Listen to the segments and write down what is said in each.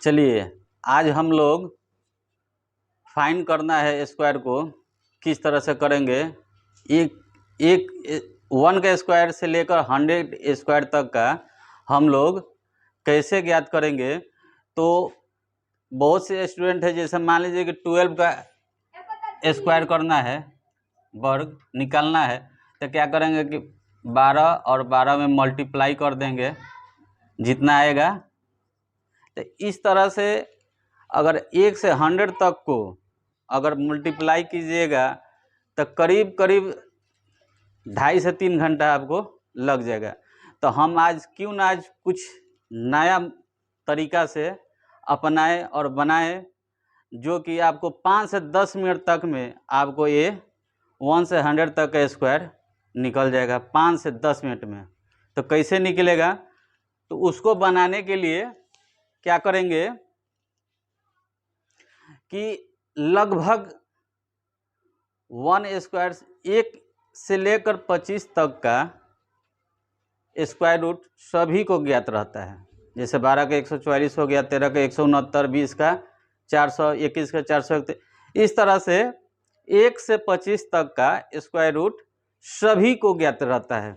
चलिए आज हम लोग फाइंड करना है स्क्वायर को किस तरह से करेंगे। एक 1 का स्क्वायर से लेकर 100 स्क्वायर तक का हम लोग कैसे ज्ञात करेंगे। तो बहुत से स्टूडेंट है, जैसे मान लीजिए कि 12 का स्क्वायर करना है, वर्ग निकालना है, तो क्या करेंगे कि 12 और 12 में मल्टीप्लाई कर देंगे जितना आएगा। तो इस तरह से अगर 1 से 100 तक को अगर मल्टीप्लाई कीजिएगा तो करीब करीब 2.5 से 3 घंटा आपको लग जाएगा। तो हम आज क्यों ना आज कुछ नया तरीका से अपनाएं और बनाएं, जो कि आपको 5 से 10 मिनट तक में आपको ये 1 से 100 तक का स्क्वायर निकल जाएगा 5 से 10 मिनट में। तो कैसे निकलेगा, तो उसको बनाने के लिए क्या करेंगे कि लगभग 1 स्क्वायर 1 से लेकर 25 तक का स्क्वायर रूट सभी को ज्ञात रहता है। जैसे 12 का 144 हो गया, 13 का 169, 20 का 400, 21 का 400। इस तरह से 1 से 25 तक का स्क्वायर रूट सभी को ज्ञात रहता है।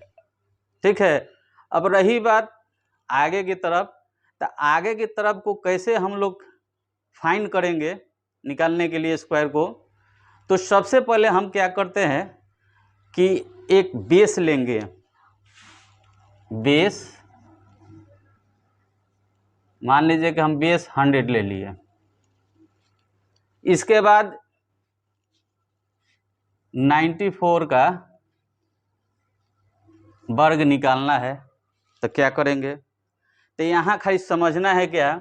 ठीक है। अब रही बात आगे की तरफ, तो आगे की तरफ को कैसे हम लोग फाइंड करेंगे निकालने के लिए स्क्वायर को। तो सबसे पहले हम क्या करते हैं कि एक बेस लेंगे। बेस मान लीजिए कि हम बेस 100 ले लिए। इसके बाद 94 का वर्ग निकालना है। तो क्या करेंगे, तो यहाँ खाली समझना है क्या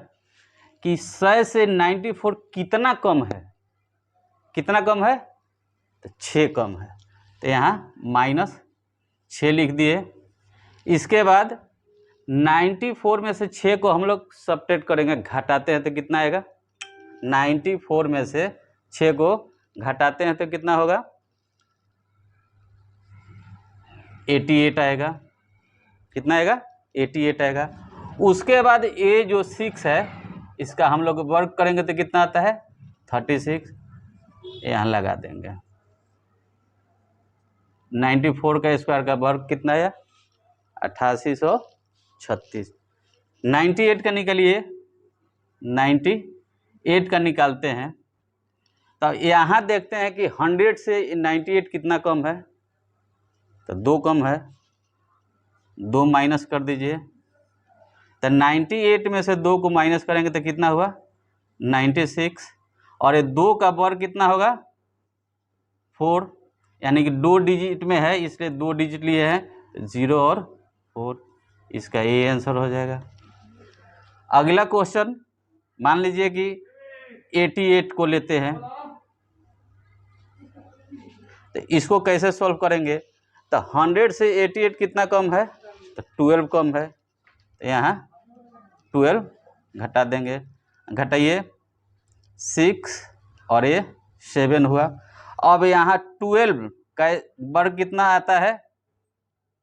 कि 100 से 94 कितना कम है। कितना कम है, तो 6 कम है। तो यहाँ -6 लिख दिए। इसके बाद 94 में से 6 को हम लोग सबट्रैक्ट करेंगे, घटाते हैं तो कितना आएगा। 94 में से 6 को घटाते हैं तो कितना होगा, 88 आएगा। कितना आएगा, 88 आएगा। उसके बाद ये जो 6 है इसका हम लोग वर्ग करेंगे तो कितना आता है, 36। यहाँ लगा देंगे। 94 का स्क्वायर का वर्ग कितना है, 8836। 98 का निकालिए, 98 का निकालते हैं। तो यहाँ देखते हैं कि 100 से 98 कितना कम है, तो 2 कम है। 2 माइनस कर दीजिए। तो 98 में से 2 को माइनस करेंगे तो कितना हुआ, 96। और ये 2 का वर्ग कितना होगा, 4। यानी कि 2 डिजिट में है, इसलिए 2 डिजिट लिए हैं, 0 और 4। इसका ये आंसर हो जाएगा। अगला क्वेश्चन मान लीजिए कि 88 को लेते हैं। तो इसको कैसे सॉल्व करेंगे, तो 100 से 88 कितना कम है, तो 12 कम है। तो यहाँ 12 घटा देंगे। घटाइए, 6 और ये 7 हुआ। अब यहाँ 12 का वर्ग कितना आता है,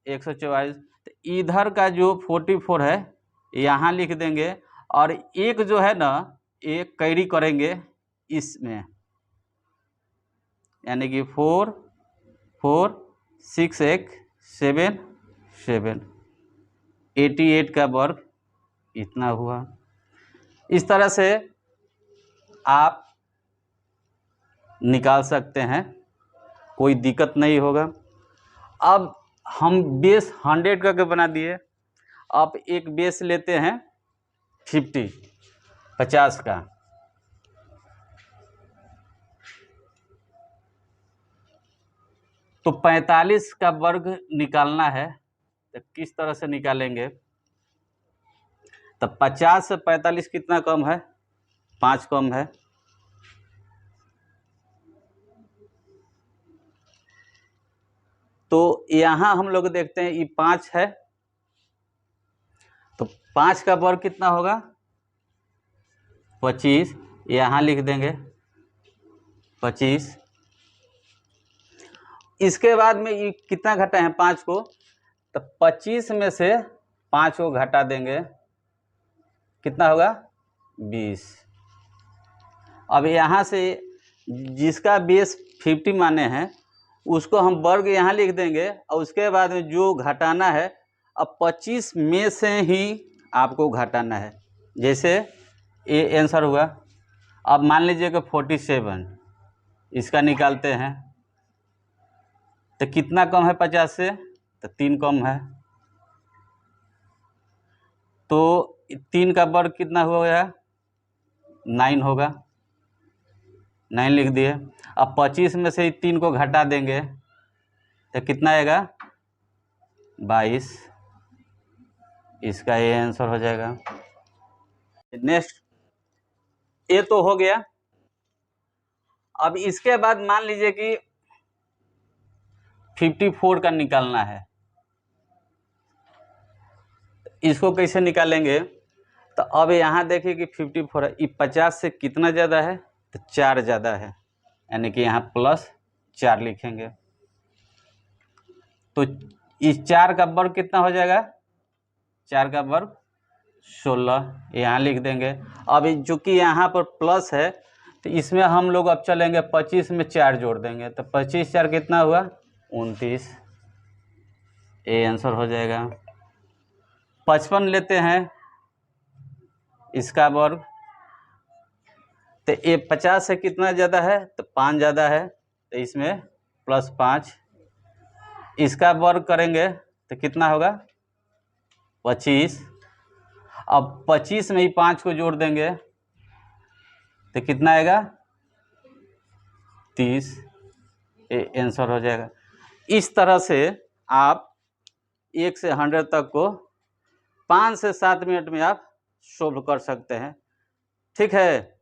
144। तो इधर का जो 44 है यहाँ लिख देंगे, और एक जो है ना एक कैरी करेंगे इसमें, यानी कि 4 4 6 1 7 7। 88 का वर्ग इतना हुआ। इस तरह से आप निकाल सकते हैं, कोई दिक्कत नहीं होगा। अब हम बेस 100 का बना दिए। अब एक बेस लेते हैं 50 का। तो 45 का वर्ग निकालना है, तो किस तरह से निकालेंगे। तो 50 से 45 कितना कम है, 5 कम है। तो यहाँ हम लोग देखते हैं ये 5 है, तो 5 का वर्ग कितना होगा, 25। यहाँ लिख देंगे 25। इसके बाद में ये कितना घटा है, 5 को, तो 25 में से 5 को घटा देंगे, कितना होगा, 20। अब यहाँ से जिसका बेस 50 माने हैं उसको हम वर्ग यहाँ लिख देंगे और उसके बाद में जो घटाना है, अब 25 में से ही आपको घटाना है। जैसे ये आंसर हुआ। अब मान लीजिए कि 47 इसका निकालते हैं तो कितना कम है 50 से, तो 3 कम है, तो 3 का वर्ग कितना हो गया, 9 होगा। 9 लिख दिए। अब 25 में से 3 को घटा देंगे तो कितना आएगा, 22। इसका ये आंसर हो जाएगा। नेक्स्ट, ये तो हो गया। अब इसके बाद मान लीजिए कि 54 का निकालना है। इसको कैसे निकालेंगे, तो अब यहाँ देखिए कि 54 है, ये 50 से कितना ज़्यादा है, तो 4 ज़्यादा है, यानी कि यहाँ +4 लिखेंगे। तो इस 4 का वर्ग कितना हो जाएगा, 4 का वर्ग 16, यहाँ लिख देंगे। अब चूँकि यहाँ पर प्लस है तो इसमें हम लोग अब चलेंगे 25 में 4 जोड़ देंगे, तो 25 4 कितना हुआ, 29। ये आंसर हो जाएगा। 55 लेते हैं, इसका वर्ग, तो ये 50 से कितना ज़्यादा है, तो 5 ज़्यादा है, तो इसमें +5। इसका वर्ग करेंगे तो कितना होगा, 25। अब 25 में ही 5 को जोड़ देंगे तो कितना आएगा, 30। ये आंसर हो जाएगा। इस तरह से आप 1 से 100 तक को 5 से 7 मिनट में आप सोल्व कर सकते हैं। ठीक है।